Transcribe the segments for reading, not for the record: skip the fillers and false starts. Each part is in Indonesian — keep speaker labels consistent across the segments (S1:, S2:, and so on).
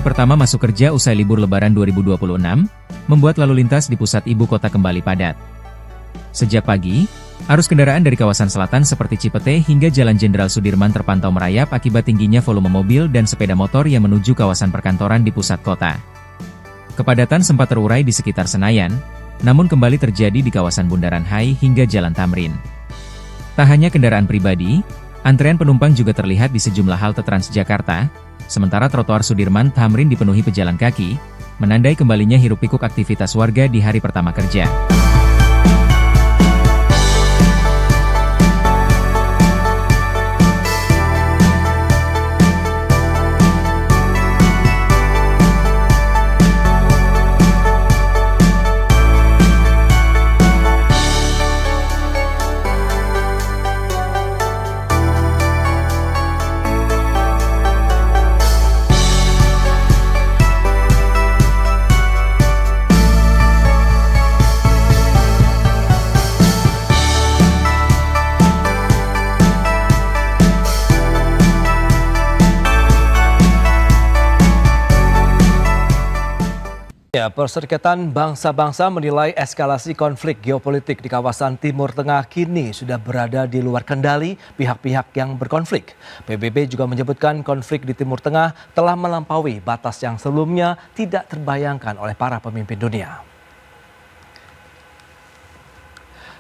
S1: pertama masuk kerja usai libur Lebaran 2026, membuat lalu lintas di pusat ibu kota kembali padat. Sejak pagi, arus kendaraan dari kawasan selatan seperti Cipete hingga Jalan Jenderal Sudirman terpantau merayap akibat tingginya volume mobil dan sepeda motor yang menuju kawasan perkantoran di pusat kota. Kepadatan sempat terurai di sekitar Senayan, namun kembali terjadi di kawasan Bundaran HI hingga Jalan Tamrin. Tak hanya kendaraan pribadi, antrean penumpang juga terlihat di sejumlah halte Transjakarta, sementara trotoar Sudirman Tamrin dipenuhi pejalan kaki, menandai kembalinya hiruk-pikuk aktivitas warga di hari pertama kerja.
S2: Ya, Perserikatan Bangsa-Bangsa menilai eskalasi konflik geopolitik di kawasan Timur Tengah kini sudah berada di luar kendali pihak-pihak yang berkonflik. PBB juga menyebutkan konflik di Timur Tengah telah melampaui batas yang sebelumnya tidak terbayangkan oleh para pemimpin dunia.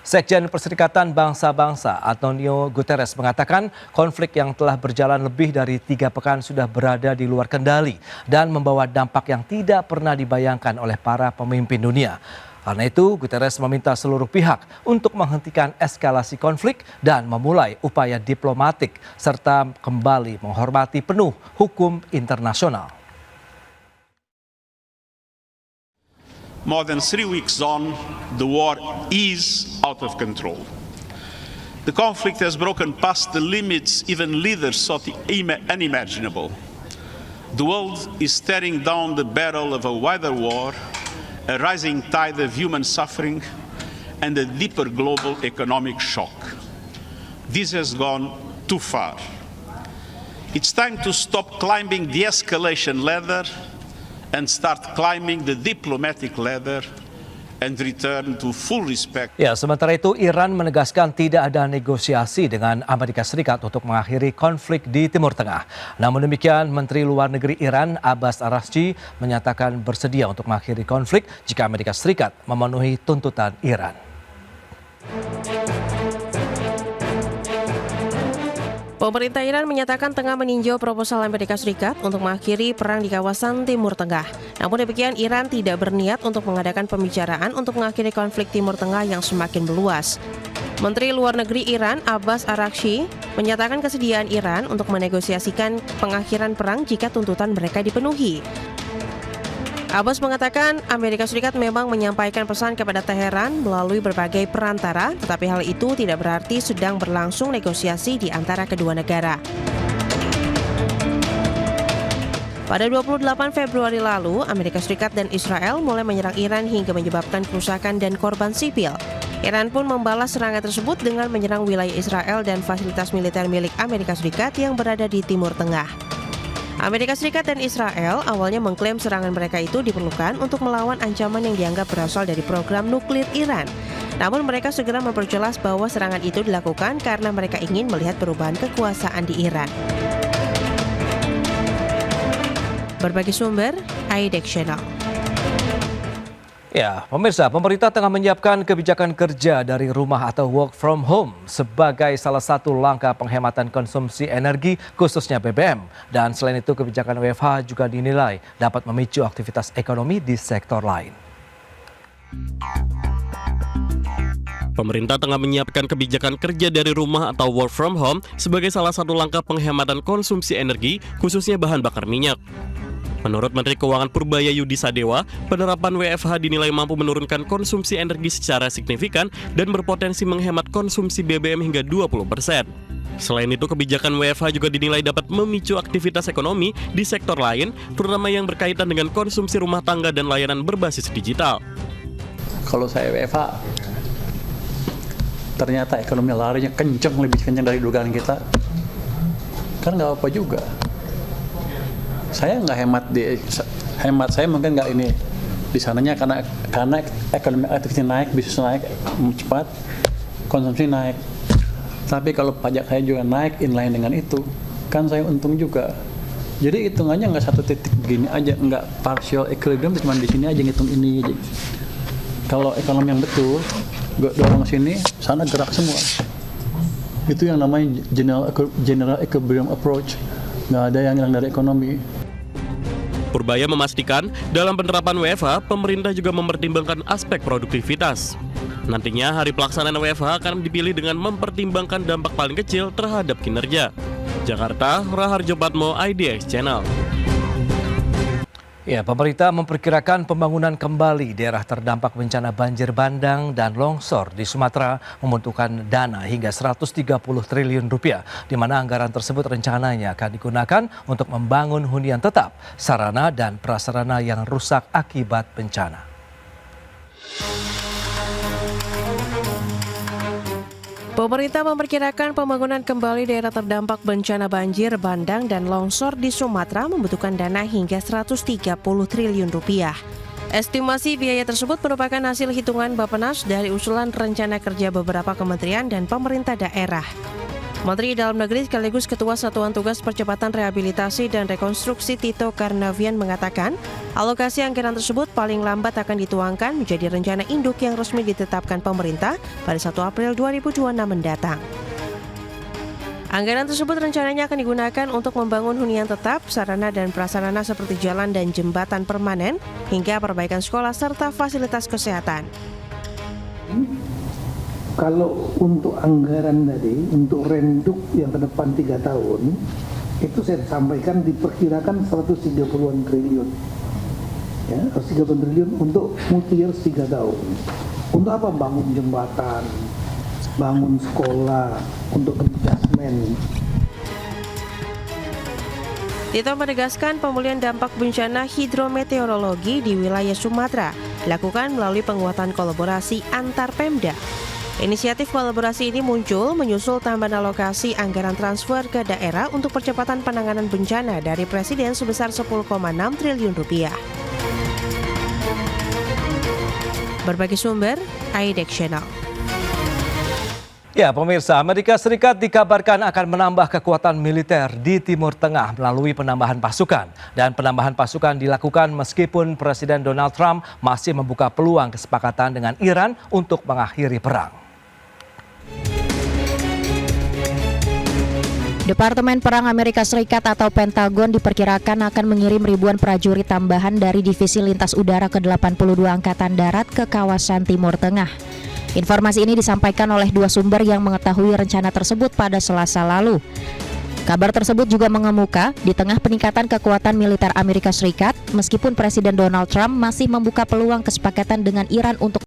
S2: Sekjen Perserikatan Bangsa-Bangsa Antonio Guterres mengatakan konflik yang telah berjalan lebih dari 3 pekan sudah berada di luar kendali dan membawa dampak yang tidak pernah dibayangkan oleh para pemimpin dunia. Karena itu, Guterres meminta seluruh pihak untuk menghentikan eskalasi konflik dan memulai upaya diplomatik serta kembali menghormati penuh hukum internasional.
S3: More than 3 weeks on, the war is out of control. The conflict has broken past the limits even leaders thought unimaginable. The world is staring down the barrel of a wider war, a rising tide of human suffering, and a deeper global economic shock. This has gone too far. It's time to stop climbing the escalation ladder and start climbing the diplomatic ladder and return to full respect.
S2: Ya, sementara itu Iran menegaskan tidak ada negosiasi dengan Amerika Serikat untuk mengakhiri konflik di Timur Tengah. Namun demikian, Menteri Luar Negeri Iran Abbas Araghchi menyatakan bersedia untuk mengakhiri konflik jika Amerika Serikat memenuhi tuntutan Iran.
S4: Pemerintah Iran menyatakan tengah meninjau proposal Amerika Serikat untuk mengakhiri perang di kawasan Timur Tengah. Namun demikian, Iran tidak berniat untuk mengadakan pembicaraan untuk mengakhiri konflik Timur Tengah yang semakin meluas. Menteri Luar Negeri Iran Abbas Araghchi menyatakan kesediaan Iran untuk menegosiasikan pengakhiran perang jika tuntutan mereka dipenuhi. Abbas mengatakan Amerika Serikat memang menyampaikan pesan kepada Teheran melalui berbagai perantara, tetapi hal itu tidak berarti sedang berlangsung negosiasi di antara kedua negara. Pada 28 Februari lalu, Amerika Serikat dan Israel mulai menyerang Iran hingga menyebabkan kerusakan dan korban sipil. Iran pun membalas serangan tersebut dengan menyerang wilayah Israel dan fasilitas militer milik Amerika Serikat yang berada di Timur Tengah. Amerika Serikat dan Israel awalnya mengklaim serangan mereka itu diperlukan untuk melawan ancaman yang dianggap berasal dari program nuklir Iran. Namun mereka segera memperjelas bahwa serangan itu dilakukan karena mereka ingin melihat perubahan kekuasaan di Iran. Berbagai sumber, IDX Channel.
S2: Ya, pemirsa, pemerintah tengah menyiapkan kebijakan kerja dari rumah atau work from home sebagai salah satu langkah penghematan konsumsi energi khususnya BBM. Dan selain itu, kebijakan WFH juga dinilai dapat memicu aktivitas ekonomi di sektor lain.
S5: Pemerintah tengah menyiapkan kebijakan kerja dari rumah atau work from home sebagai salah satu langkah penghematan konsumsi energi khususnya bahan bakar minyak. Menurut Menteri Keuangan Purbaya Yudi Sadewa, penerapan WFH dinilai mampu menurunkan konsumsi energi secara signifikan dan berpotensi menghemat konsumsi BBM hingga 20%. Selain itu, kebijakan WFH juga dinilai dapat memicu aktivitas ekonomi di sektor lain, terutama yang berkaitan dengan konsumsi rumah tangga dan layanan berbasis digital.
S6: Kalau saya WFH, ternyata ekonomi larinya lebih kencang dari dugaan kita. Kan nggak apa-apa juga. Saya nggak hemat saya mungkin nggak ini di sananya karena ekonomi aktivitas naik, bisnis naik cepat, konsumsi naik. Tapi kalau pajak saya juga naik inline dengan itu, kan saya untung juga. Jadi hitungannya nggak satu titik begini aja, nggak partial equilibrium, cuma di sini aja ngitung ini aja. Kalau ekonomi yang betul, dorong sini, sana gerak semua. Itu yang namanya general equilibrium approach. Nggak ada yang hilang dari ekonomi.
S5: Purbaya memastikan dalam penerapan WFH, pemerintah juga mempertimbangkan aspek produktivitas. Nantinya hari pelaksanaan WFH akan dipilih dengan mempertimbangkan dampak paling kecil terhadap kinerja. Jakarta, Raharjo Patmo, IDX Channel.
S2: Ya, pemerintah memperkirakan pembangunan kembali daerah terdampak bencana banjir bandang dan longsor di Sumatera membutuhkan dana hingga 130 triliun rupiah, di mana anggaran tersebut rencananya akan digunakan untuk membangun hunian tetap, sarana dan prasarana yang rusak akibat bencana.
S4: Pemerintah memperkirakan pembangunan kembali daerah terdampak bencana banjir, bandang, dan longsor di Sumatera membutuhkan dana hingga 130 triliun rupiah. Estimasi biaya tersebut merupakan hasil hitungan Bappenas dari usulan rencana kerja beberapa kementerian dan pemerintah daerah. Menteri Dalam Negeri sekaligus Ketua Satuan Tugas Percepatan Rehabilitasi dan Rekonstruksi Tito Karnavian mengatakan, alokasi anggaran tersebut paling lambat akan dituangkan menjadi rencana induk yang resmi ditetapkan pemerintah pada 1 April 2026 mendatang. Anggaran tersebut rencananya akan digunakan untuk membangun hunian tetap, sarana dan prasarana seperti jalan dan jembatan permanen, hingga perbaikan sekolah serta fasilitas kesehatan.
S7: Kalau untuk anggaran tadi, untuk renduk yang ke depan 3 tahun, itu saya sampaikan diperkirakan 130-an triliun. Ya, 130 triliun untuk multi-year 3 tahun. Untuk apa? Bangun jembatan, bangun sekolah, untuk adjustment.
S4: Tito menegaskan pemulihan dampak bencana hidrometeorologi di wilayah Sumatera dilakukan melalui penguatan kolaborasi antar Pemda. Inisiatif kolaborasi ini muncul menyusul tambahan alokasi anggaran transfer ke daerah untuk percepatan penanganan bencana dari Presiden sebesar 10,6 triliun rupiah. Berbagai sumber, IDX Channel.
S2: Ya, pemirsa, Amerika Serikat dikabarkan akan menambah kekuatan militer di Timur Tengah melalui penambahan pasukan. Dan penambahan pasukan dilakukan meskipun Presiden Donald Trump masih membuka peluang kesepakatan dengan Iran untuk mengakhiri perang.
S8: Departemen Perang Amerika Serikat atau Pentagon diperkirakan akan mengirim ribuan prajurit tambahan dari Divisi Lintas Udara ke-82 Angkatan Darat ke kawasan Timur Tengah. Informasi ini disampaikan oleh 2 sumber yang mengetahui rencana tersebut pada Selasa lalu. Kabar tersebut juga mengemuka di tengah peningkatan kekuatan militer Amerika Serikat, meskipun Presiden Donald Trump masih membuka peluang kesepakatan dengan Iran untuk